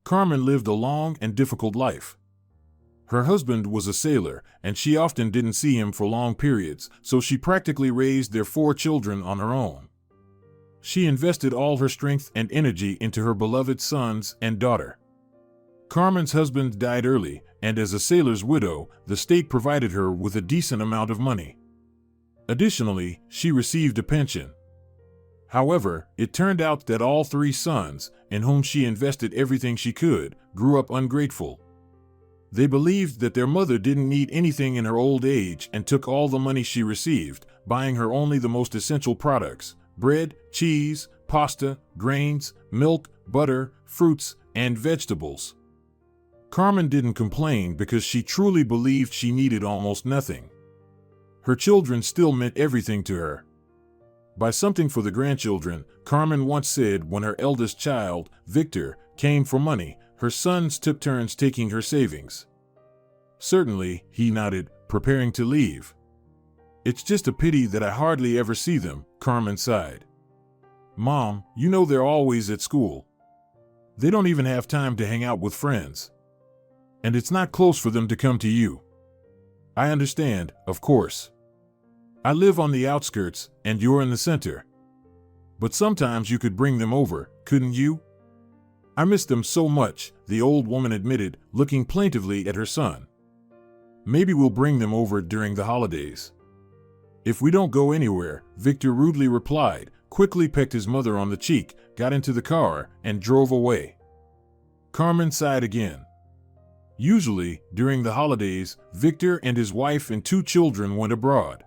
Carmen lived a long and difficult life. Her husband was a sailor, and she often didn't see him for long periods, so she practically raised their 4 children on her own. She invested all her strength and energy into her beloved sons and daughter. Carmen's husband died early, and as a sailor's widow, the state provided her with a decent amount of money. Additionally, she received a pension. However, it turned out that all 3 sons, in whom she invested everything she could, grew up ungrateful. They believed that their mother didn't need anything in her old age and took all the money she received, buying her only the most essential products: bread, cheese, pasta, grains, milk, butter, fruits, and vegetables. Carmen didn't complain because she truly believed she needed almost nothing. Her children still meant everything to her. Buy something for the grandchildren, Carmen once said. When her eldest child, Victor, came for money, her sons took turns taking her savings. Certainly, he nodded, preparing to leave. It's just a pity that I hardly ever see them, Carmen sighed. Mom, you know they're always at school. They don't even have time to hang out with friends. And it's not close for them to come to you. I understand, of course. I live on the outskirts, and you're in the center. But sometimes you could bring them over, couldn't you? I miss them so much, the old woman admitted, looking plaintively at her son. Maybe we'll bring them over during the holidays. If we don't go anywhere, Victor rudely replied, quickly pecked his mother on the cheek, got into the car, and drove away. Carmen sighed again. Usually, during the holidays, Victor and his wife and 2 children went abroad.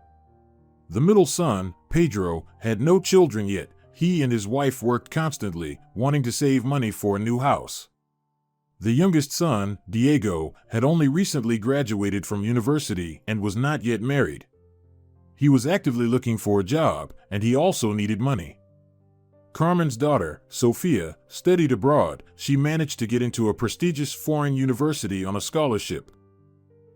The middle son, Pedro, had no children yet. He and his wife worked constantly, wanting to save money for a new house. The youngest son, Diego, had only recently graduated from university and was not yet married. He was actively looking for a job, and he also needed money. Carmen's daughter, Sophia, studied abroad. She managed to get into a prestigious foreign university on a scholarship.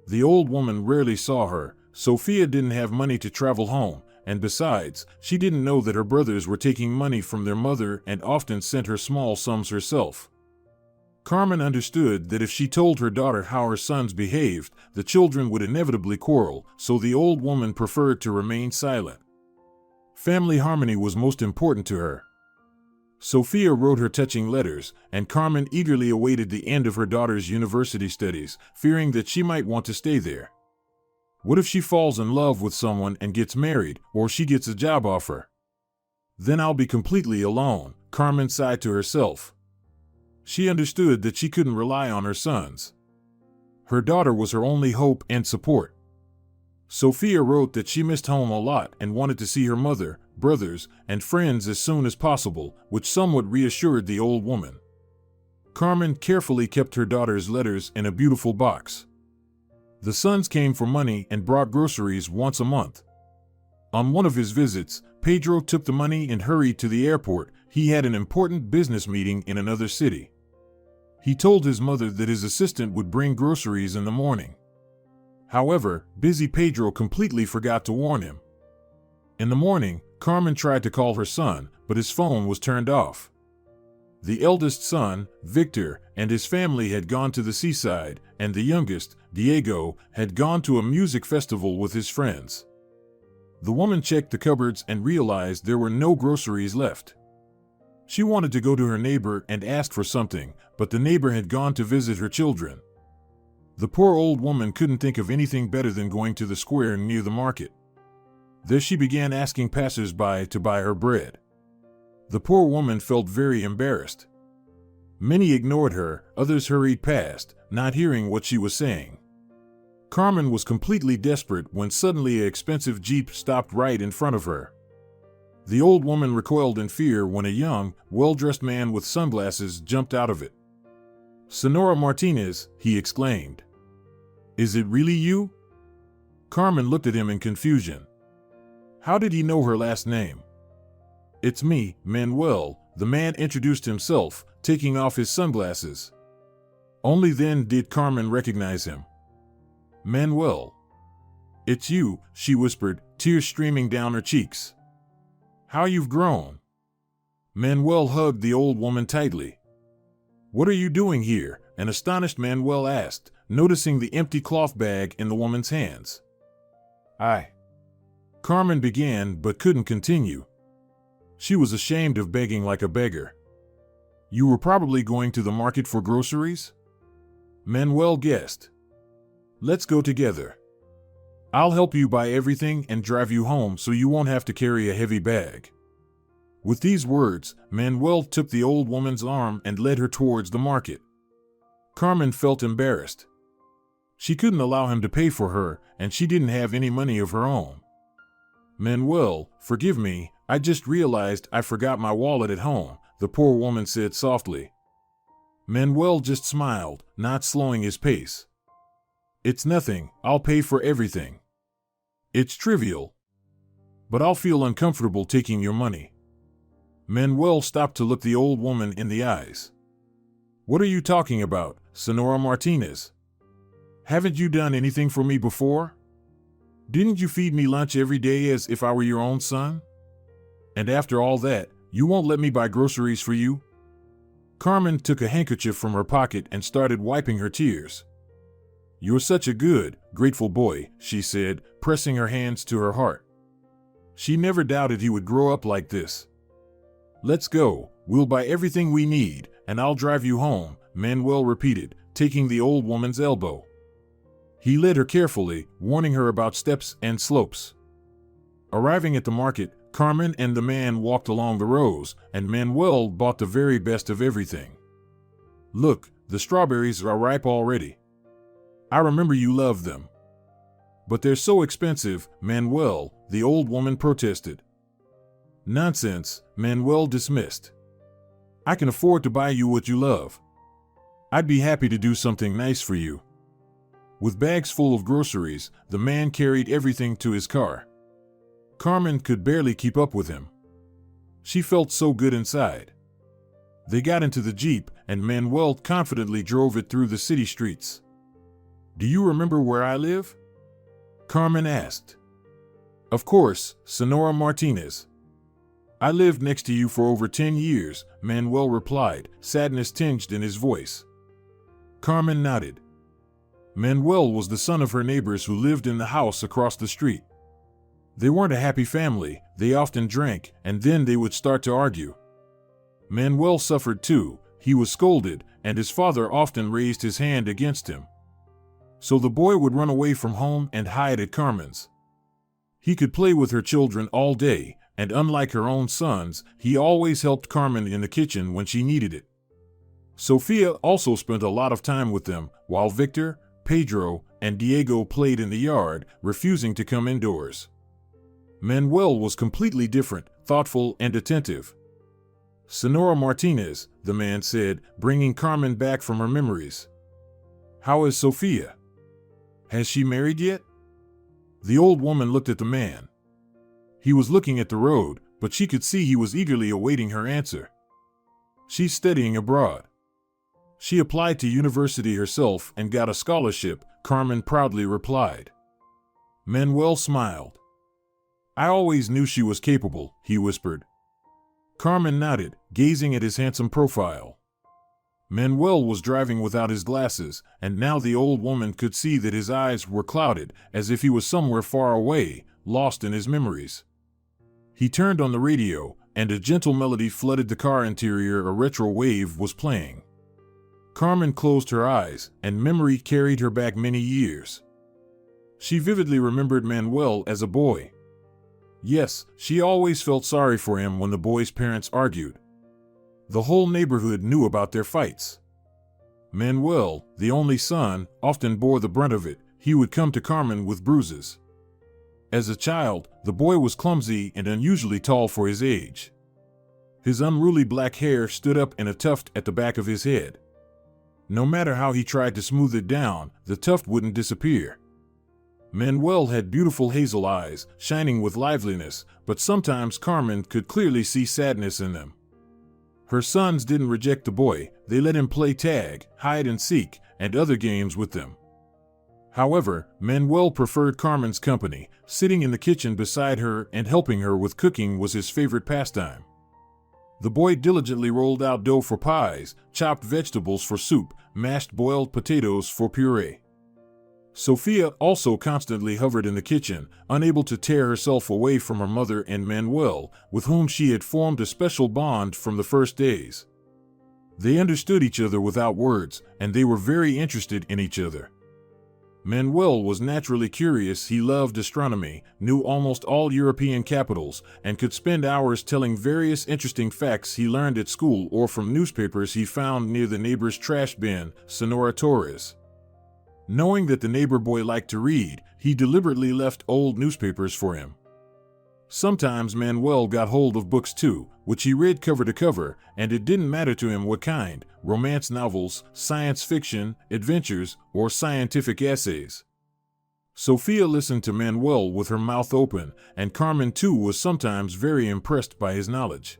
The old woman rarely saw her. Sophia didn't have money to travel home, and besides, she didn't know that her brothers were taking money from their mother and often sent her small sums herself. Carmen understood that if she told her daughter how her sons behaved, the children would inevitably quarrel, so the old woman preferred to remain silent. Family harmony was most important to her. Sophia wrote her touching letters, and Carmen eagerly awaited the end of her daughter's university studies, fearing that she might want to stay there. What if she falls in love with someone and gets married, or she gets a job offer? Then I'll be completely alone, Carmen sighed to herself. She understood that she couldn't rely on her sons. Her daughter was her only hope and support. Sophia wrote that she missed home a lot and wanted to see her mother, brothers, and friends as soon as possible, which somewhat reassured the old woman. Carmen carefully kept her daughter's letters in a beautiful box. The sons came for money and brought groceries once a month. On one of his visits, Pedro took the money and hurried to the airport. He had an important business meeting in another city. He told his mother that his assistant would bring groceries in the morning. However, busy Pedro completely forgot to warn him. In the morning, Carmen tried to call her son, but his phone was turned off. The eldest son, Victor, and his family had gone to the seaside, and the youngest, Diego, had gone to a music festival with his friends. The woman checked the cupboards and realized there were no groceries left. She wanted to go to her neighbor and ask for something, but the neighbor had gone to visit her children. The poor old woman couldn't think of anything better than going to the square near the market. There she began asking passersby to buy her bread. The poor woman felt very embarrassed. Many ignored her, others hurried past, not hearing what she was saying. Carmen was completely desperate when suddenly an expensive Jeep stopped right in front of her. The old woman recoiled in fear when a young, well-dressed man with sunglasses jumped out of it. "Senora Martinez," he exclaimed. "Is it really you?" Carmen looked at him in confusion. How did he know her last name? "It's me, Manuel," the man introduced himself, taking off his sunglasses. Only then did Carmen recognize him. "Manuel. It's you," she whispered, tears streaming down her cheeks. "How you've grown." Manuel hugged the old woman tightly. "What are you doing here?" an astonished Manuel asked, noticing the empty cloth bag in the woman's hands. Carmen began but couldn't continue. She was ashamed of begging like a beggar. "You were probably going to the market for groceries?" Manuel guessed. "Let's go together. I'll help you buy everything and drive you home so you won't have to carry a heavy bag." With these words, Manuel took the old woman's arm and led her towards the market. Carmen felt embarrassed. She couldn't allow him to pay for her, and she didn't have any money of her own. "Manuel, forgive me, I just realized I forgot my wallet at home," the poor woman said softly. Manuel just smiled, not slowing his pace. "It's nothing, I'll pay for everything. It's trivial. But I'll feel uncomfortable taking your money." Manuel stopped to look the old woman in the eyes. "What are you talking about, Senora Martinez? Haven't you done anything for me before? Didn't you feed me lunch every day as if I were your own son? And after all that, you won't let me buy groceries for you?" Carmen took a handkerchief from her pocket and started wiping her tears. "You're such a good, grateful boy," she said, pressing her hands to her heart. She never doubted he would grow up like this. "Let's go, we'll buy everything we need, and I'll drive you home," Manuel repeated, taking the old woman's elbow. He led her carefully, warning her about steps and slopes. Arriving at the market, Carmen and the man walked along the rows, and Manuel bought the very best of everything. "Look, the strawberries are ripe already. I remember you loved them." "But they're so expensive, Manuel," the old woman protested. "Nonsense," Manuel dismissed. "I can afford to buy you what you love. I'd be happy to do something nice for you." With bags full of groceries, the man carried everything to his car. Carmen could barely keep up with him. She felt so good inside. They got into the Jeep, and Manuel confidently drove it through the city streets. "Do you remember where I live?" Carmen asked. "Of course, Senora Martinez. I lived next to you for over 10 years, Manuel replied, sadness tinged in his voice. Carmen nodded. Manuel was the son of her neighbors who lived in the house across the street. They weren't a happy family, they often drank, and then they would start to argue. Manuel suffered too, he was scolded, and his father often raised his hand against him. So the boy would run away from home and hide at Carmen's. He could play with her children all day, and unlike her own sons, he always helped Carmen in the kitchen when she needed it. Sophia also spent a lot of time with them, while Victor, Pedro, and Diego played in the yard, refusing to come indoors. Manuel was completely different, thoughtful and attentive. Senora Martinez, the man said, bringing Carmen back from her memories. How is Sophia? Has she married yet? The old woman looked at the man. He was looking at the road, but she could see he was eagerly awaiting her answer. She's studying abroad. She applied to university herself and got a scholarship, Carmen proudly replied. Manuel smiled. I always knew she was capable, he whispered. Carmen nodded, gazing at his handsome profile. Manuel was driving without his glasses, and now the old woman could see that his eyes were clouded, as if he was somewhere far away, lost in his memories. He turned on the radio, and a gentle melody flooded the car interior. A retro wave was playing. Carmen closed her eyes, and memory carried her back many years. She vividly remembered Manuel as a boy. Yes, she always felt sorry for him when the boy's parents argued. The whole neighborhood knew about their fights. Manuel, the only son, often bore the brunt of it. He would come to Carmen with bruises. As a child, the boy was clumsy and unusually tall for his age. His unruly black hair stood up in a tuft at the back of his head. No matter how he tried to smooth it down, the tuft wouldn't disappear. Manuel had beautiful hazel eyes, shining with liveliness, but sometimes Carmen could clearly see sadness in them. Her sons didn't reject the boy, they let him play tag, hide and seek, and other games with them. However, Manuel preferred Carmen's company. Sitting in the kitchen beside her and helping her with cooking was his favorite pastime. The boy diligently rolled out dough for pies, chopped vegetables for soup, mashed boiled potatoes for puree. Sophia also constantly hovered in the kitchen, unable to tear herself away from her mother and Manuel, with whom she had formed a special bond from the first days. They understood each other without words, and they were very interested in each other. Manuel was naturally curious. He loved astronomy, knew almost all European capitals, and could spend hours telling various interesting facts he learned at school or from newspapers he found near the neighbor's trash bin, Sonora Torres. Knowing that the neighbor boy liked to read, he deliberately left old newspapers for him. Sometimes Manuel got hold of books too, which he read cover to cover, and it didn't matter to him what kind: romance novels, science fiction, adventures, or scientific essays. Sophia listened to Manuel with her mouth open, and Carmen too was sometimes very impressed by his knowledge.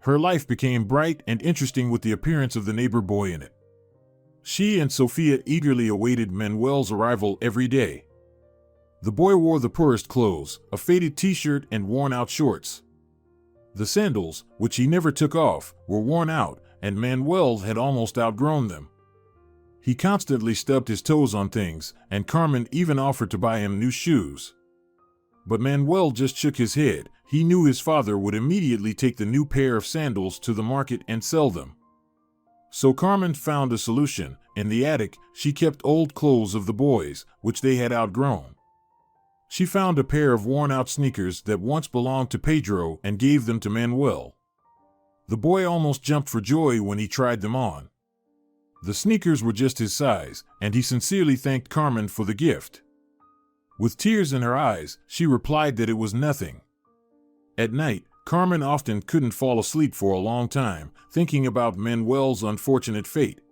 Her life became bright and interesting with the appearance of the neighbor boy in it. She and Sophia eagerly awaited Manuel's arrival every day. The boy wore the poorest clothes, a faded t-shirt and worn-out shorts. The sandals, which he never took off, were worn out, and Manuel had almost outgrown them. He constantly stubbed his toes on things, and Carmen even offered to buy him new shoes. But Manuel just shook his head. He knew his father would immediately take the new pair of sandals to the market and sell them. So Carmen found a solution. In the attic, she kept old clothes of the boys, which they had outgrown. She found a pair of worn-out sneakers that once belonged to Pedro and gave them to Manuel. The boy almost jumped for joy when he tried them on. The sneakers were just his size, and he sincerely thanked Carmen for the gift. With tears in her eyes, she replied that it was nothing. At night, Carmen often couldn't fall asleep for a long time, thinking about Manuel's unfortunate fate.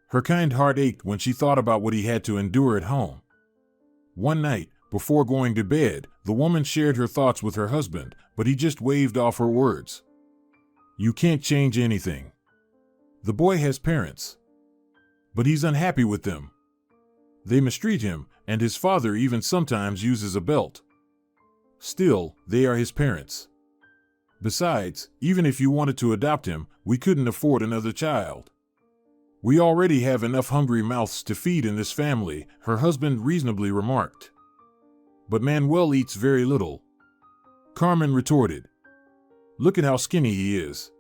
Her kind heart ached when she thought about what he had to endure at home. One night, before going to bed, the woman shared her thoughts with her husband, but he just waved off her words. "You can't change anything. The boy has parents. But he's unhappy with them. They mistreat him, and his father even sometimes uses a belt. Still, they are his parents. Besides, even if you wanted to adopt him, we couldn't afford another child. We already have enough hungry mouths to feed in this family," her husband reasonably remarked. "But Manuel eats very little," Carmen retorted. "Look at how skinny he is."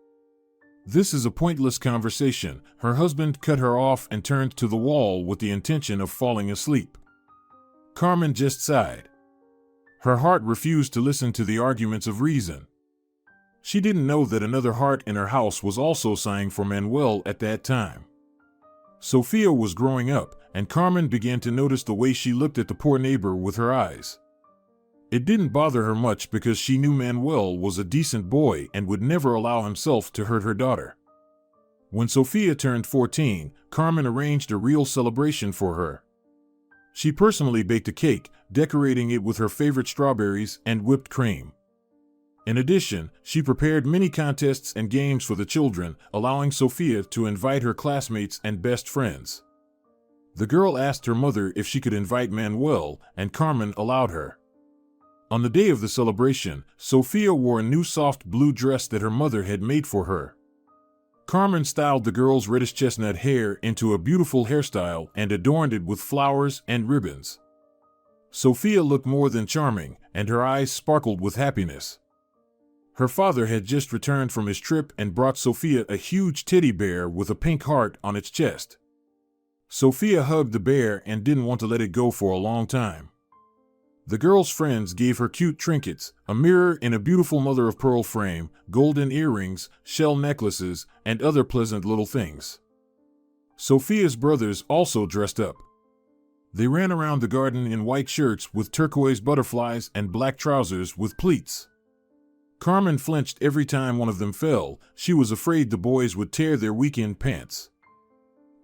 This is a pointless conversation. Her husband cut her off and turned to the wall with the intention of falling asleep. Carmen just sighed. Her heart refused to listen to the arguments of reason. She didn't know that another heart in her house was also sighing for Manuel at that time. Sophia was growing up, and Carmen began to notice the way she looked at the poor neighbor with her eyes. It didn't bother her much because she knew Manuel was a decent boy and would never allow himself to hurt her daughter. When Sophia turned 14, Carmen arranged a real celebration for her. She personally baked a cake, decorating it with her favorite strawberries and whipped cream. In addition, she prepared many contests and games for the children, allowing Sophia to invite her classmates and best friends. The girl asked her mother if she could invite Manuel, and Carmen allowed her. On the day of the celebration, Sophia wore a new soft blue dress that her mother had made for her. Carmen styled the girl's reddish chestnut hair into a beautiful hairstyle and adorned it with flowers and ribbons. Sophia looked more than charming, and her eyes sparkled with happiness. Her father had just returned from his trip and brought Sophia a huge teddy bear with a pink heart on its chest. Sophia hugged the bear and didn't want to let it go for a long time. The girl's friends gave her cute trinkets, a mirror in a beautiful mother-of-pearl frame, golden earrings, shell necklaces, and other pleasant little things. Sophia's brothers also dressed up. They ran around the garden in white shirts with turquoise butterflies and black trousers with pleats. Carmen flinched every time one of them fell. She was afraid the boys would tear their weekend pants.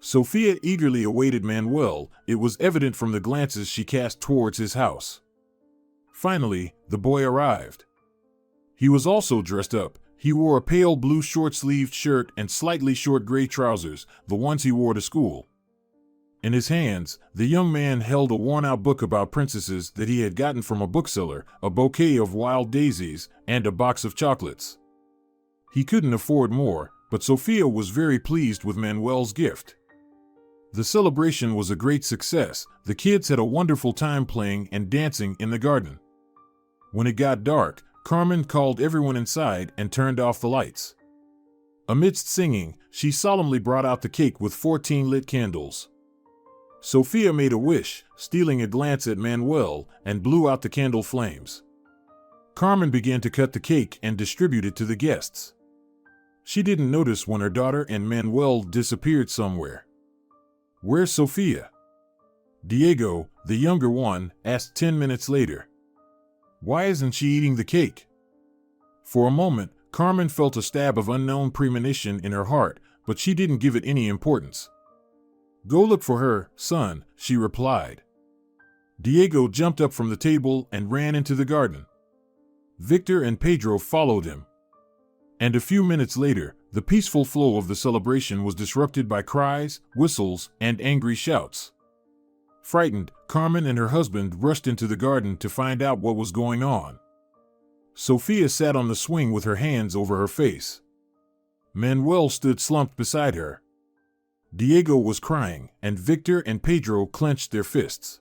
Sophia eagerly awaited Manuel. It was evident from the glances she cast towards his house. Finally, the boy arrived. He was also dressed up. He wore a pale blue short-sleeved shirt and slightly short gray trousers, the ones he wore to school. In his hands, the young man held a worn-out book about princesses that he had gotten from a bookseller, a bouquet of wild daisies, and a box of chocolates. He couldn't afford more, but Sophia was very pleased with Manuel's gift. The celebration was a great success. The kids had a wonderful time playing and dancing in the garden. When it got dark, Carmen called everyone inside and turned off the lights. Amidst singing, she solemnly brought out the cake with 14 lit candles. Sophia made a wish, stealing a glance at Manuel, and blew out the candle flames. Carmen began to cut the cake and distribute it to the guests. She didn't notice when her daughter and Manuel disappeared somewhere. "Where's Sophia?" Diego, the younger one, asked 10 minutes later. "Why isn't she eating the cake?" For a moment, Carmen felt a stab of unknown premonition in her heart, but she didn't give it any importance. "Go look for her, son," she replied. Diego jumped up from the table and ran into the garden. Victor and Pedro followed him. And a few minutes later, the peaceful flow of the celebration was disrupted by cries, whistles, and angry shouts. Frightened, Carmen and her husband rushed into the garden to find out what was going on. Sophia sat on the swing with her hands over her face. Manuel stood slumped beside her. Diego was crying, and Victor and Pedro clenched their fists.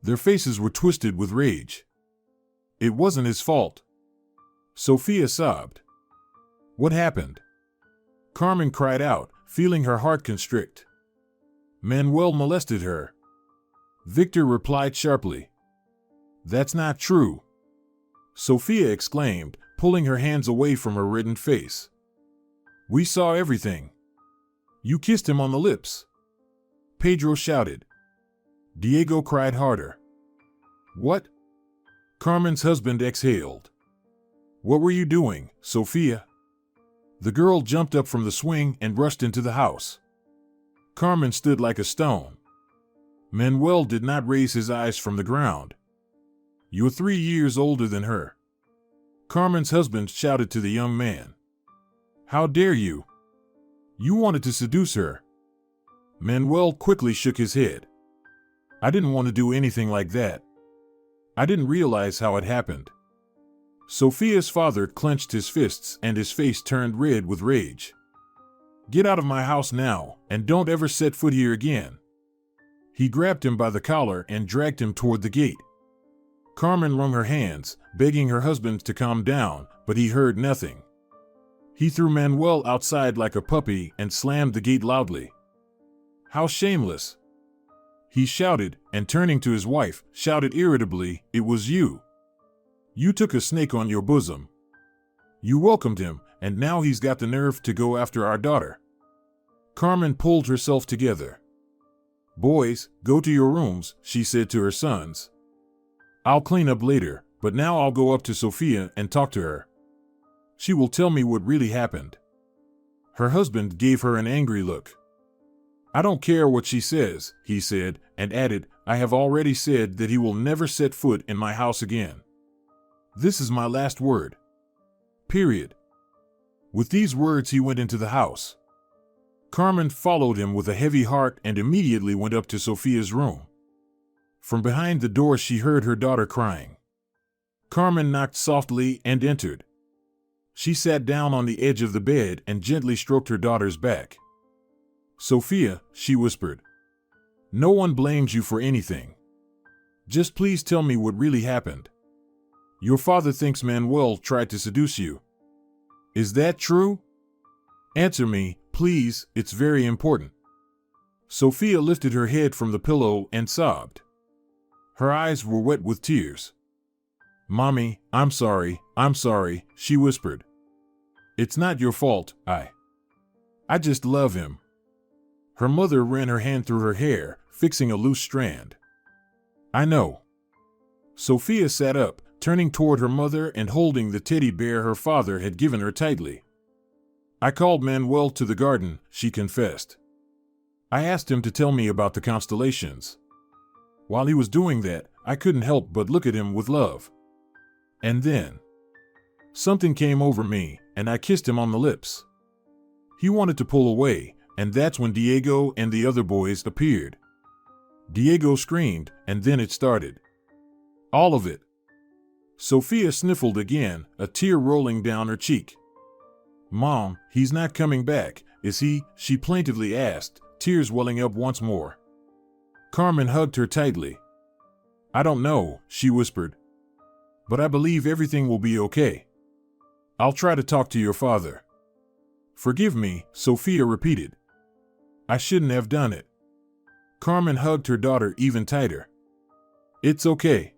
Their faces were twisted with rage. It wasn't his fault. Sophia sobbed. "What happened?" Carmen cried out, feeling her heart constrict. "Manuel molested her." Victor replied sharply. "That's not true," Sophia exclaimed, pulling her hands away from her reddened face. "We saw everything. You kissed him on the lips," Pedro shouted. Diego cried harder. "What?" Carmen's husband exhaled. "What were you doing, Sophia?" The girl jumped up from the swing and rushed into the house. Carmen stood like a stone. Manuel did not raise his eyes from the ground. "You're 3 years older than her," Carmen's husband shouted to the young man. "How dare you? You wanted to seduce her." Manuel quickly shook his head. "I didn't want to do anything like that. I didn't realize how it happened." Sophia's father clenched his fists and his face turned red with rage. "Get out of my house now, and don't ever set foot here again." He grabbed him by the collar and dragged him toward the gate. Carmen wrung her hands, begging her husband to calm down, but he heard nothing. He threw Manuel outside like a puppy and slammed the gate loudly. "How shameless!" he shouted, and turning to his wife, shouted irritably, "It was you. You took a snake on your bosom. You welcomed him, and now he's got the nerve to go after our daughter." Carmen pulled herself together. "Boys, go to your rooms," she said to her sons. "I'll clean up later, but now I'll go up to Sophia and talk to her. She will tell me what really happened." Her husband gave her an angry look. "I don't care what she says," he said, and added, "I have already said that he will never set foot in my house again. This is my last word. Period." With these words he went into the house. Carmen followed him with a heavy heart and immediately went up to Sophia's room. From behind the door she heard her daughter crying. Carmen knocked softly and entered. She sat down on the edge of the bed and gently stroked her daughter's back. "Sophia," she whispered, "no one blames you for anything. Just please tell me what really happened. Your father thinks Manuel tried to seduce you. Is that true? Answer me, please, it's very important." Sophia lifted her head from the pillow and sobbed. Her eyes were wet with tears. "Mommy, I'm sorry, she whispered. "It's not your fault, I just love him." Her mother ran her hand through her hair, fixing a loose strand. "I know." Sophia sat up, turning toward her mother and holding the teddy bear her father had given her tightly. "I called Manuel to the garden," she confessed. "I asked him to tell me about the constellations. While he was doing that, I couldn't help but look at him with love. And then something came over me, and I kissed him on the lips. He wanted to pull away, and that's when Diego and the other boys appeared. Diego screamed, and then it started. All of it." Sophia sniffled again, a tear rolling down her cheek. Mom, he's not coming back, is he? She plaintively asked, tears welling up once more. Carmen hugged her tightly. I don't know, she whispered. But I believe everything will be okay. I'll try to talk to your father. Forgive me, Sophia repeated. I shouldn't have done it. Carmen hugged her daughter even tighter. It's okay.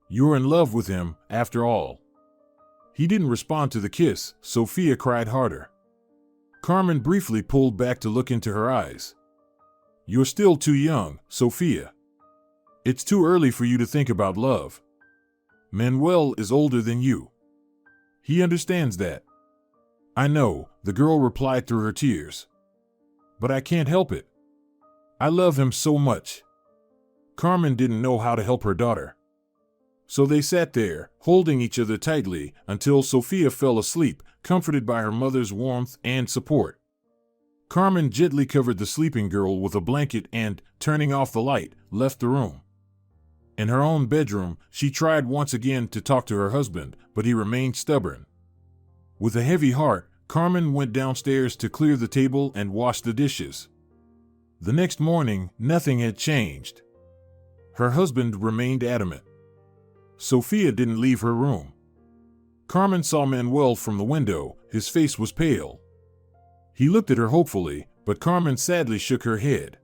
You're in love with him, after all. He didn't respond to the kiss. Sophia cried harder. Carmen briefly pulled back to look into her eyes. You're still too young, Sophia. It's too early for you to think about love. Manuel is older than you. He understands that. I know, the girl replied through her tears. But I can't help it. I love him so much. Carmen didn't know how to help her daughter. So they sat there, holding each other tightly, until Sophia fell asleep, comforted by her mother's warmth and support. Carmen gently covered the sleeping girl with a blanket and, turning off the light, left the room. In her own bedroom, she tried once again to talk to her husband, but he remained stubborn. With a heavy heart, Carmen went downstairs to clear the table and wash the dishes. The next morning, nothing had changed. Her husband remained adamant. Sophia didn't leave her room. Carmen saw Manuel from the window. His face was pale. He looked at her hopefully, but Carmen sadly shook her head.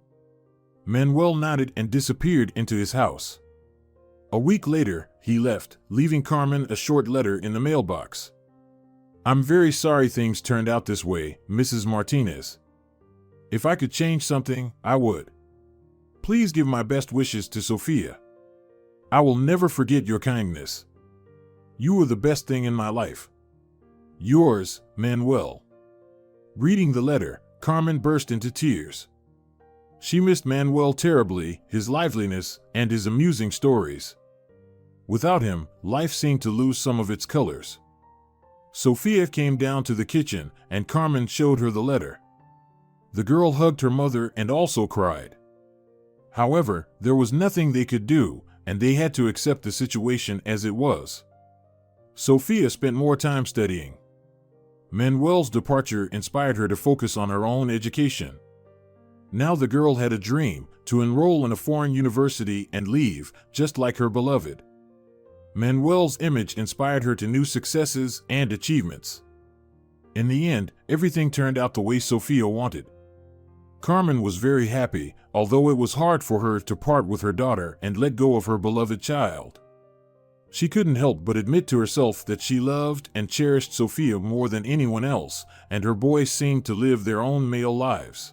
Manuel nodded and disappeared into his house. A week later, he left, leaving Carmen a short letter in the mailbox. I'm very sorry things turned out this way, Mrs. Martinez. If I could change something, I would. Please give my best wishes to Sophia. I will never forget your kindness. You were the best thing in my life. Yours, Manuel. Reading the letter, Carmen burst into tears. She missed Manuel terribly, his liveliness, and his amusing stories. Without him, life seemed to lose some of its colors. Sophia came down to the kitchen, and Carmen showed her the letter. The girl hugged her mother and also cried. However, there was nothing they could do, and they had to accept the situation as it was. Sophia spent more time studying. Manuel's departure inspired her to focus on her own education. Now the girl had a dream, to enroll in a foreign university and leave, just like her beloved. Manuel's image inspired her to new successes and achievements. In the end, everything turned out the way Sophia wanted. Carmen was very happy, although it was hard for her to part with her daughter and let go of her beloved child. She couldn't help but admit to herself that she loved and cherished Sophia more than anyone else, and her boys seemed to live their own male lives.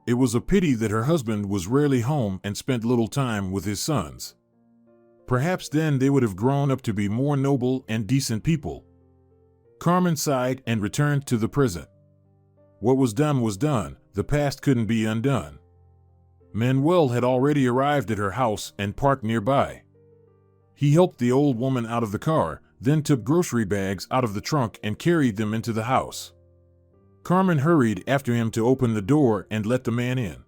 It was a pity that her husband was rarely home and spent little time with his sons. Perhaps then they would have grown up to be more noble and decent people. Carmen sighed and returned to the present. What was done, the past couldn't be undone. Manuel had already arrived at her house and parked nearby. He helped the old woman out of the car, then took grocery bags out of the trunk and carried them into the house. Carmen hurried after him to open the door and let the man in.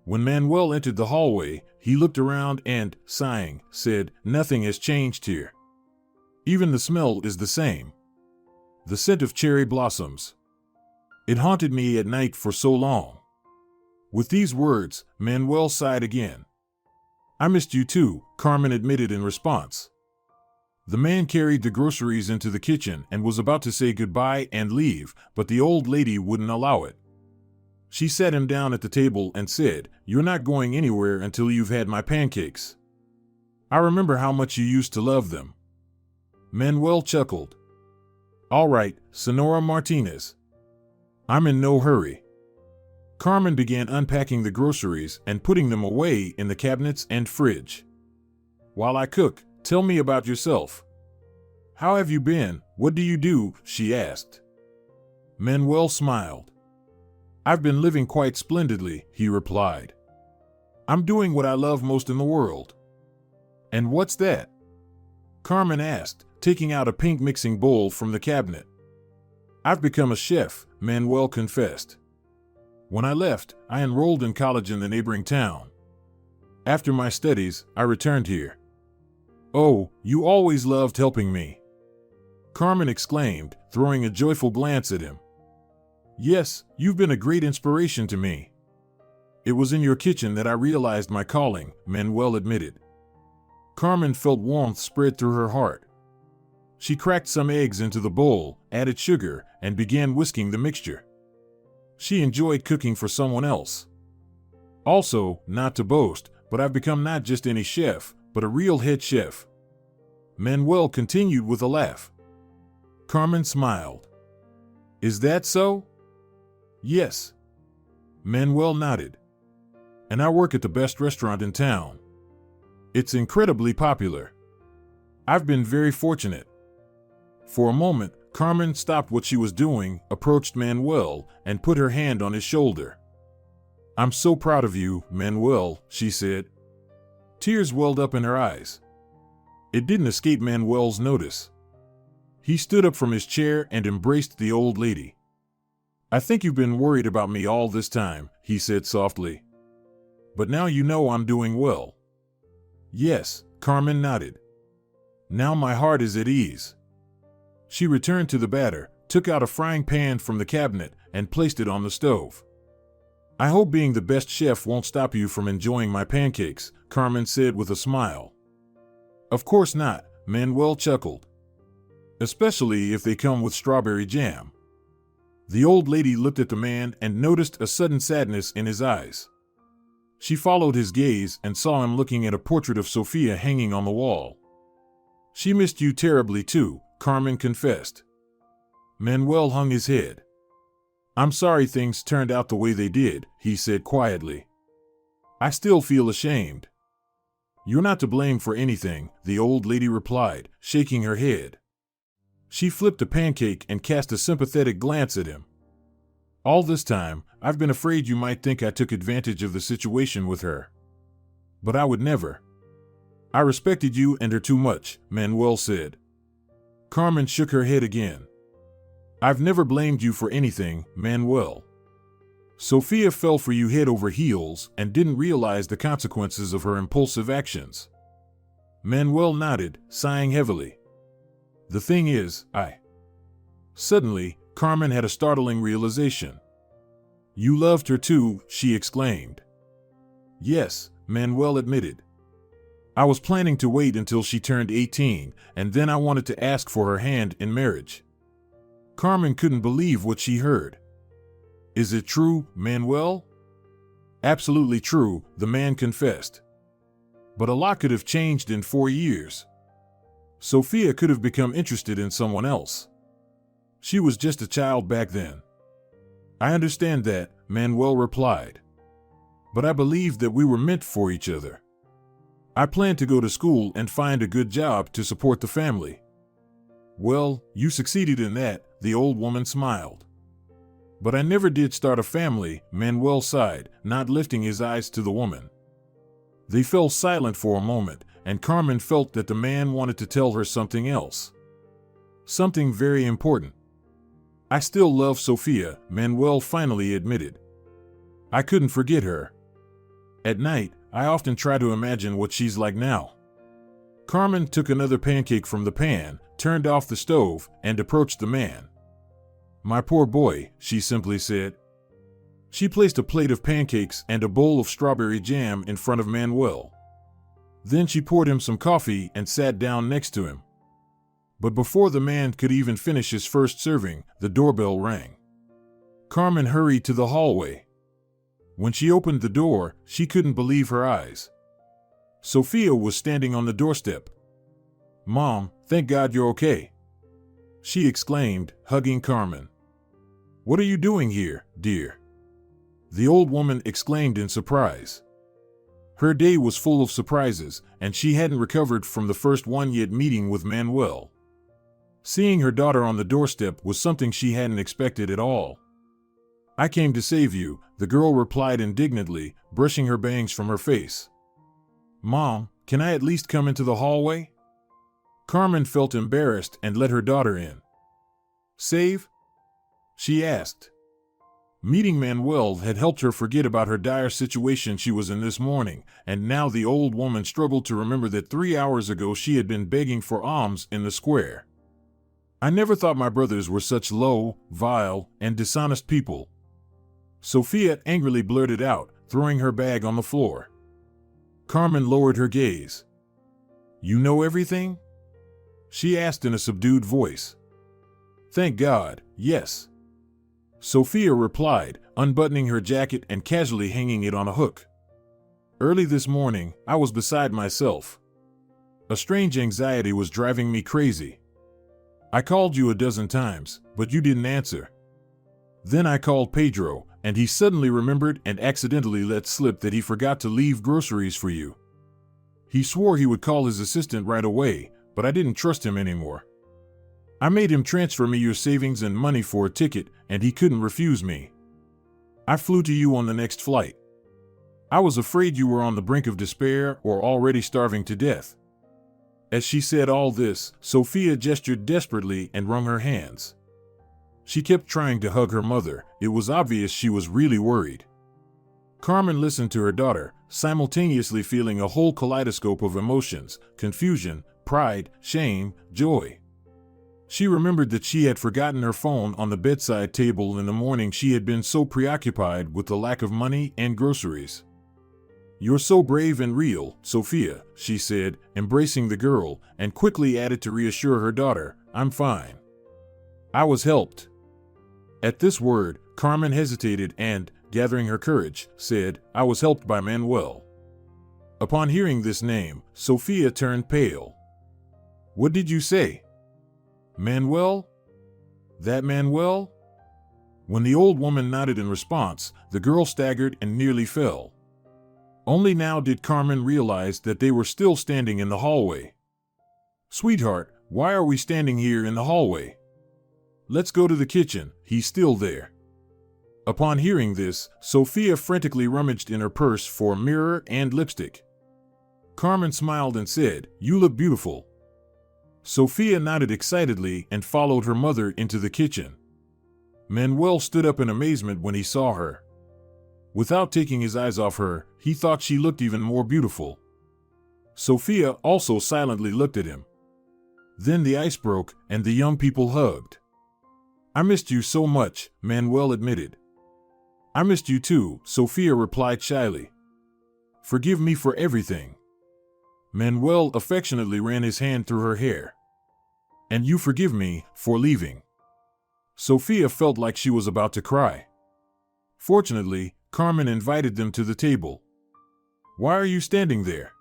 When Manuel entered the hallway, he looked around and, sighing, said, "Nothing has changed here. Even the smell is the same. The scent of cherry blossoms. It haunted me at night for so long." With these words, Manuel sighed again. "I missed you too," Carmen admitted in response. The man carried the groceries into the kitchen and was about to say goodbye and leave, but the old lady wouldn't allow it. She sat him down at the table and said, "You're not going anywhere until you've had my pancakes. I remember how much you used to love them." Manuel chuckled. "All right, Senora Martinez. I'm in no hurry." Carmen began unpacking the groceries and putting them away in the cabinets and fridge. "While I cook, tell me about yourself. How have you been? What do you do?" she asked. Manuel smiled. "I've been living quite splendidly," he replied. "I'm doing what I love most in the world." "And what's that?" Carmen asked, taking out a pink mixing bowl from the cabinet. "I've become a chef," Manuel confessed. "When I left, I enrolled in college in the neighboring town. After my studies, I returned here." "Oh, you always loved helping me." Carmen exclaimed, throwing a joyful glance at him. "Yes, you've been a great inspiration to me." "It was in your kitchen that I realized my calling," Manuel admitted. Carmen felt warmth spread through her heart. She cracked some eggs into the bowl, added sugar, and began whisking the mixture. She enjoyed cooking for someone else. "Also, not to boast, but I've become not just any chef, but a real head chef," Manuel continued with a laugh. Carmen smiled. "Is that so?" "Yes." Manuel nodded. "And I work at the best restaurant in town. It's incredibly popular. I've been very fortunate." For a moment, Carmen stopped what she was doing, approached Manuel, and put her hand on his shoulder. "I'm so proud of you, Manuel," she said. Tears welled up in her eyes. It didn't escape Manuel's notice. He stood up from his chair and embraced the old lady. "I think you've been worried about me all this time," he said softly. "But now you know I'm doing well." "Yes," Carmen nodded. "Now my heart is at ease." She returned to the batter, took out a frying pan from the cabinet, and placed it on the stove. "I hope being the best chef won't stop you from enjoying my pancakes," Carmen said with a smile. "Of course not," Manuel chuckled. "Especially if they come with strawberry jam." The old lady looked at the man and noticed a sudden sadness in his eyes. She followed his gaze and saw him looking at a portrait of Sophia hanging on the wall. "She missed you terribly too," Carmen confessed. Manuel hung his head. "I'm sorry things turned out the way they did," he said quietly. "I still feel ashamed." "You're not to blame for anything," the old lady replied, shaking her head. She flipped a pancake and cast a sympathetic glance at him. "All this time, I've been afraid you might think I took advantage of the situation with her. But I would never. I respected you and her too much," Manuel said. Carmen shook her head again. "I've never blamed you for anything, Manuel. Sophia fell for you head over heels and didn't realize the consequences of her impulsive actions." Manuel nodded, sighing heavily. "The thing is, Suddenly, Carmen had a startling realization. "You loved her too," she exclaimed. "Yes," Manuel admitted. "I was planning to wait until she turned 18, and then I wanted to ask for her hand in marriage." Carmen couldn't believe what she heard. "Is it true, Manuel?" "Absolutely true," the man confessed. "But a lot could have changed in 4 years. Sophia could have become interested in someone else. She was just a child back then." "I understand that," Manuel replied. "But I believed that we were meant for each other. I planned to go to school and find a good job to support the family." "Well, you succeeded in that," the old woman smiled. "But I never did start a family," Manuel sighed, not lifting his eyes to the woman. They fell silent for a moment, and Carmen felt that the man wanted to tell her something else. Something very important. "I still love Sophia," Manuel finally admitted. "I couldn't forget her. At night, I often try to imagine what she's like now." Carmen took another pancake from the pan, turned off the stove, and approached the man. "My poor boy," she simply said. She placed a plate of pancakes and a bowl of strawberry jam in front of Manuel. Then she poured him some coffee and sat down next to him. But before the man could even finish his first serving, the doorbell rang. Carmen hurried to the hallway. When she opened the door, she couldn't believe her eyes. Sophia was standing on the doorstep. "Mom, thank God you're okay," she exclaimed, hugging Carmen. "What are you doing here, dear?" the old woman exclaimed in surprise. Her day was full of surprises, and she hadn't recovered from the first one yet meeting with Manuel. Seeing her daughter on the doorstep was something she hadn't expected at all. "I came to save you," the girl replied indignantly, brushing her bangs from her face. "Mom, can I at least come into the hallway?" Carmen felt embarrassed and let her daughter in. "Save?" she asked. Meeting Manuel had helped her forget about her dire situation she was in this morning, and now the old woman struggled to remember that 3 hours ago she had been begging for alms in the square. I never thought my brothers were such low, vile, and dishonest people. Sophia angrily blurted out, throwing her bag on the floor. Carmen lowered her gaze. You know everything? She asked in a subdued voice. Thank God, yes. Sophia replied, unbuttoning her jacket and casually hanging it on a hook. Early this morning, I was beside myself. A strange anxiety was driving me crazy. I called you a dozen times, but you didn't answer. Then I called Pedro, and he suddenly remembered and accidentally let slip that he forgot to leave groceries for you. He swore he would call his assistant right away, but I didn't trust him anymore. I made him transfer me your savings and money for a ticket, and he couldn't refuse me. I flew to you on the next flight. I was afraid you were on the brink of despair or already starving to death. As she said all this, Sophia gestured desperately and wrung her hands. She kept trying to hug her mother. It was obvious she was really worried. Carmen listened to her daughter, simultaneously feeling a whole kaleidoscope of emotions: confusion, pride, shame, joy. She remembered that she had forgotten her phone on the bedside table in the morning. She had been so preoccupied with the lack of money and groceries. You're so brave and real, Sophia, she said, embracing the girl, and quickly added to reassure her daughter, I'm fine. I was helped. At this word, Carmen hesitated and, gathering her courage, said, I was helped by Manuel. Upon hearing this name, Sophia turned pale. What did you say? Manuel? That Manuel? When the old woman nodded in response, the girl staggered and nearly fell. Only now did Carmen realize that they were still standing in the hallway. Sweetheart, why are we standing here in the hallway? Let's go to the kitchen, he's still there. Upon hearing this, Sophia frantically rummaged in her purse for a mirror and lipstick. Carmen smiled and said, You look beautiful. Sophia nodded excitedly and followed her mother into the kitchen. Manuel stood up in amazement when he saw her. Without taking his eyes off her, he thought she looked even more beautiful. Sophia also silently looked at him. Then the ice broke and the young people hugged. I missed you so much, Manuel admitted. I missed you too, Sophia replied shyly. Forgive me for everything. Manuel affectionately ran his hand through her hair. And you forgive me for leaving. Sophia felt like she was about to cry. Fortunately, Carmen invited them to the table. Why are you standing there?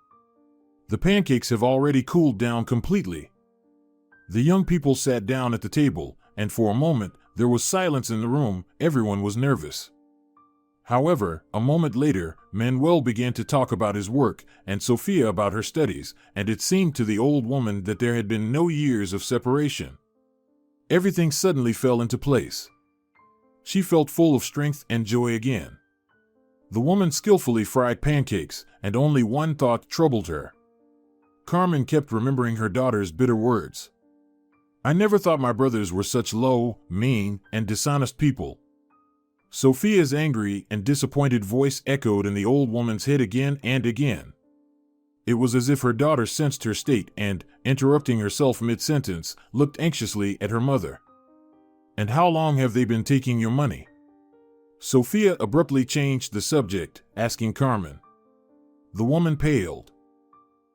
The pancakes have already cooled down completely. The young people sat down at the table, and for a moment, there was silence in the room. Everyone was nervous. However, a moment later, Manuel began to talk about his work, and Sophia about her studies, and it seemed to the old woman that there had been no years of separation. Everything suddenly fell into place. She felt full of strength and joy again. The woman skillfully fried pancakes, and only one thought troubled her. Carmen kept remembering her daughter's bitter words. I never thought my brothers were such low, mean, and dishonest people. Sophia's angry and disappointed voice echoed in the old woman's head again and again. It was as if her daughter sensed her state and, interrupting herself mid-sentence, looked anxiously at her mother. And how long have they been taking your money? Sophia abruptly changed the subject, asking Carmen. The woman paled.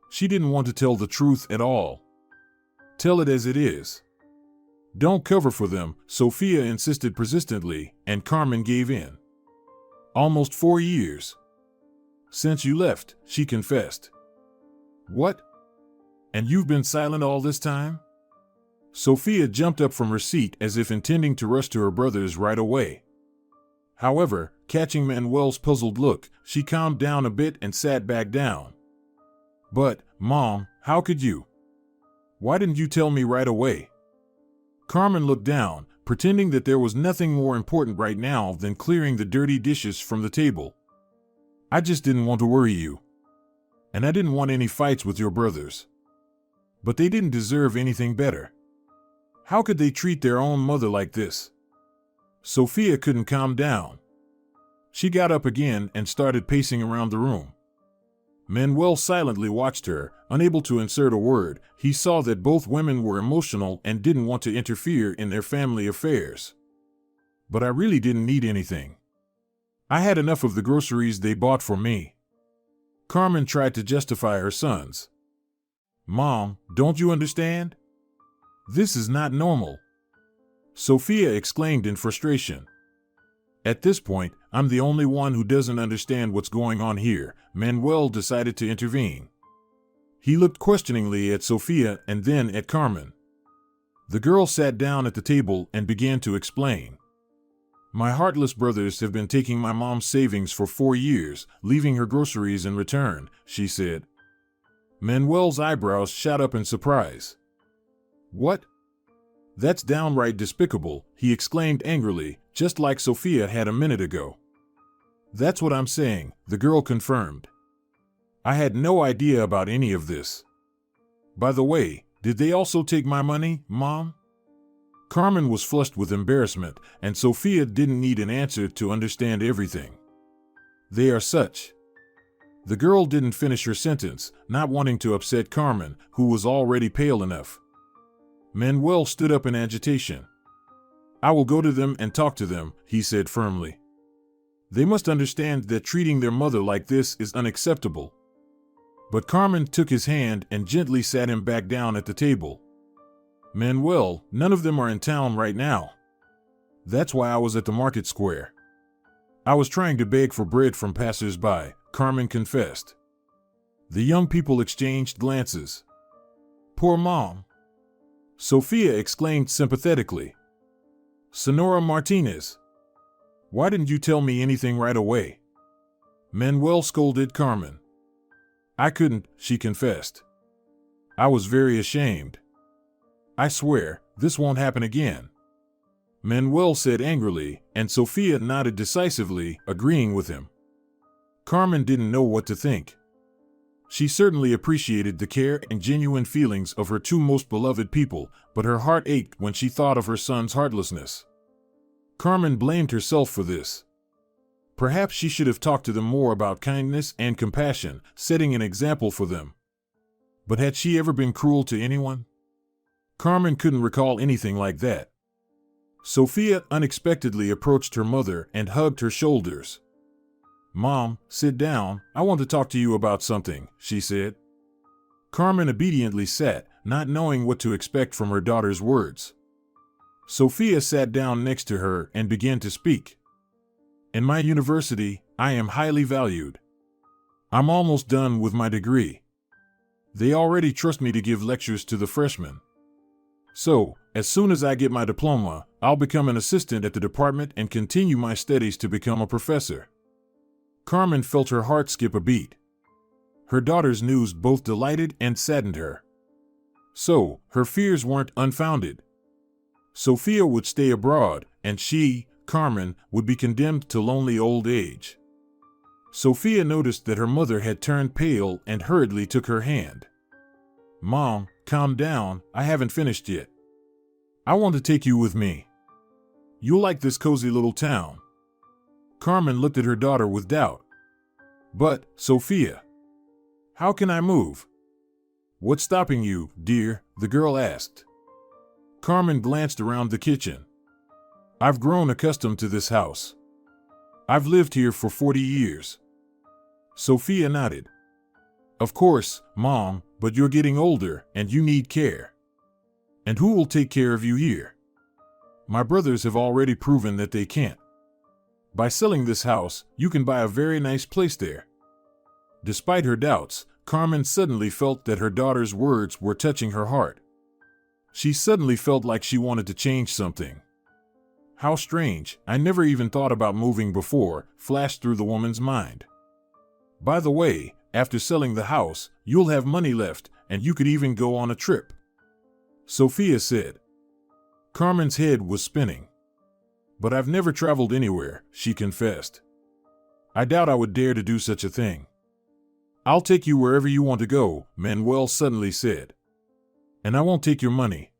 She didn't want to tell the truth at all. Tell it as it is. Don't cover for them, Sophia insisted persistently, and Carmen gave in. Almost 4 years. Since you left, she confessed. What? And you've been silent all this time? Sophia jumped up from her seat as if intending to rush to her brothers right away. However, catching Manuel's puzzled look, she calmed down a bit and sat back down. But, Mom, how could you? Why didn't you tell me right away? Carmen looked down, pretending that there was nothing more important right now than clearing the dirty dishes from the table. I just didn't want to worry you. And I didn't want any fights with your brothers. But they didn't deserve anything better. How could they treat their own mother like this? Sophia couldn't calm down. She got up again and started pacing around the room. Manuel silently watched her, unable to insert a word. He saw that both women were emotional and didn't want to interfere in their family affairs. But I really didn't need anything. I had enough of the groceries they bought for me. Carmen tried to justify her sons. Mom, don't you understand? This is not normal. Sophia exclaimed in frustration. At this point, I'm the only one who doesn't understand what's going on here. Manuel decided to intervene. He looked questioningly at Sophia and then at Carmen. The girl sat down at the table and began to explain. My heartless brothers have been taking my mom's savings for 4 years, leaving her groceries in return, she said. Manuel's eyebrows shot up in surprise. What? That's downright despicable, he exclaimed angrily, just like Sophia had a minute ago. That's what I'm saying, the girl confirmed. I had no idea about any of this. By the way, did they also take my money, Mom? Carmen was flushed with embarrassment, and Sophia didn't need an answer to understand everything. They are such. The girl didn't finish her sentence, not wanting to upset Carmen, who was already pale enough. Manuel stood up in agitation. I will go to them and talk to them, he said firmly. They must understand that treating their mother like this is unacceptable. But Carmen took his hand and gently sat him back down at the table. Manuel, none of them are in town right now. That's why I was at the market square. I was trying to beg for bread from passersby, Carmen confessed. The young people exchanged glances. Poor Mom. Sophia exclaimed sympathetically. Sonora Martinez. Why didn't you tell me anything right away? Manuel scolded Carmen. I couldn't, she confessed. I was very ashamed. I swear, this won't happen again. Manuel said angrily, and Sophia nodded decisively, agreeing with him. Carmen didn't know what to think. She certainly appreciated the care and genuine feelings of her two most beloved people, but her heart ached when she thought of her son's heartlessness. Carmen blamed herself for this. Perhaps she should have talked to them more about kindness and compassion, setting an example for them. But had she ever been cruel to anyone? Carmen couldn't recall anything like that. Sophia unexpectedly approached her mother and hugged her shoulders. Mom, sit down, I want to talk to you about something, she said. Carmen obediently sat, not knowing what to expect from her daughter's words. Sophia sat down next to her and began to speak. In my university, I am highly valued. I'm almost done with my degree. They already trust me to give lectures to the freshmen. So, as soon as I get my diploma, I'll become an assistant at the department and continue my studies to become a professor. Carmen felt her heart skip a beat. Her daughter's news both delighted and saddened her. So, her fears weren't unfounded. Sophia would stay abroad, and she, Carmen, would be condemned to lonely old age. Sophia noticed that her mother had turned pale and hurriedly took her hand. Mom, calm down, I haven't finished yet. I want to take you with me. You'll like this cozy little town. Carmen looked at her daughter with doubt. But, Sophia, how can I move? What's stopping you, dear? The girl asked. Carmen glanced around the kitchen. I've grown accustomed to this house. I've lived here for 40 years. Sophia nodded. Of course, Mom, but you're getting older and you need care. And who will take care of you here? My brothers have already proven that they can't. By selling this house, you can buy a very nice place there. Despite her doubts, Carmen suddenly felt that her daughter's words were touching her heart. She suddenly felt like she wanted to change something. How strange, I never even thought about moving before, flashed through the woman's mind. By the way, after selling the house, you'll have money left, and you could even go on a trip. Sophia said. Carmen's head was spinning. But I've never traveled anywhere, she confessed. I doubt I would dare to do such a thing. I'll take you wherever you want to go, Manuel suddenly said. And I won't take your money.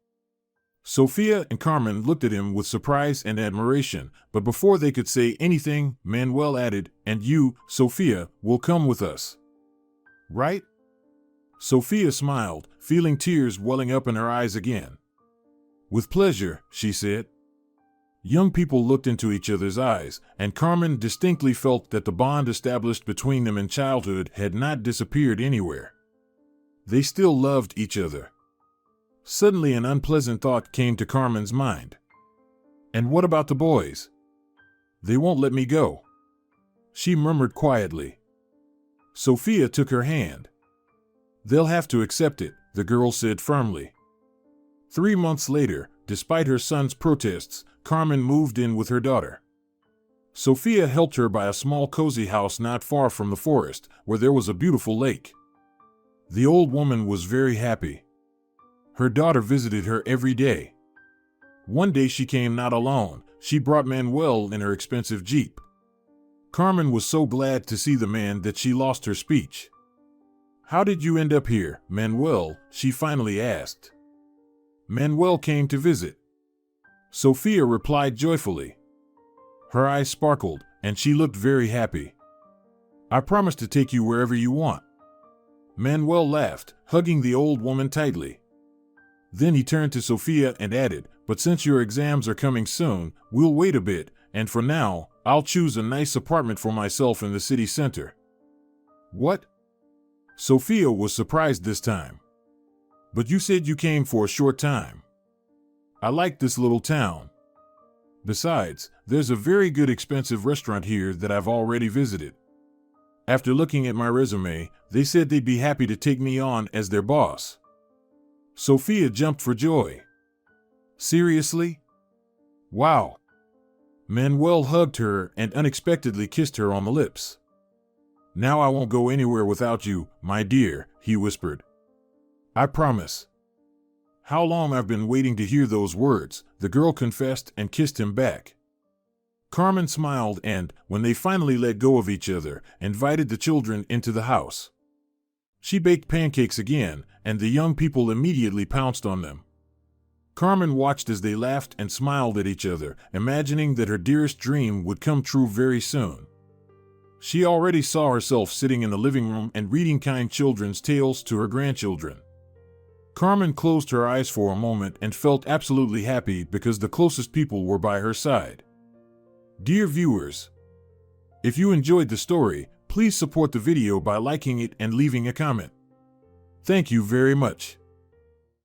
Sophia and Carmen looked at him with surprise and admiration, but before they could say anything, Manuel added, and you, Sophia, will come with us. right?" Sophia smiled, feeling tears welling up in her eyes again. "With pleasure," she said. Young people looked into each other's eyes, and Carmen distinctly felt that the bond established between them in childhood had not disappeared anywhere. They still loved each other. Suddenly an unpleasant thought came to Carmen's mind. "And what about the boys? They won't let me go," she murmured quietly. Sophia took her hand. "They'll have to accept it," the girl said firmly. 3 months later, despite her son's protests, Carmen moved in with her daughter. Sophia helped her buy a small cozy house not far from the forest, where there was a beautiful lake. The old woman was very happy. Her daughter visited her every day. One day she came not alone, she brought Manuel in her expensive Jeep. Carmen was so glad to see the man that she lost her speech. "How did you end up here, Manuel?" she finally asked. "Manuel came to visit," Sophia replied joyfully. Her eyes sparkled, and she looked very happy. "I promise to take you wherever you want." Manuel laughed, hugging the old woman tightly. Then he turned to Sophia and added, "But since your exams are coming soon, we'll wait a bit, and for now, I'll choose a nice apartment for myself in the city center." "What?" Sophia was surprised this time. "But you said you came for a short time. I like this little town. Besides, there's a very good expensive restaurant here that I've already visited. After looking at my resume, they said they'd be happy to take me on as their boss." Sophia jumped for joy. "Seriously? Wow." Manuel hugged her and unexpectedly kissed her on the lips. "Now I won't go anywhere without you, my dear," he whispered. "I promise." "How long I've been waiting to hear those words," the girl confessed and kissed him back. Carmen smiled and, when they finally let go of each other, invited the children into the house. She baked pancakes again, and the young people immediately pounced on them. Carmen watched as they laughed and smiled at each other, imagining that her dearest dream would come true very soon. She already saw herself sitting in the living room and reading kind children's tales to her grandchildren. Carmen closed her eyes for a moment and felt absolutely happy because the closest people were by her side. Dear viewers, if you enjoyed the story, please support the video by liking it and leaving a comment. Thank you very much.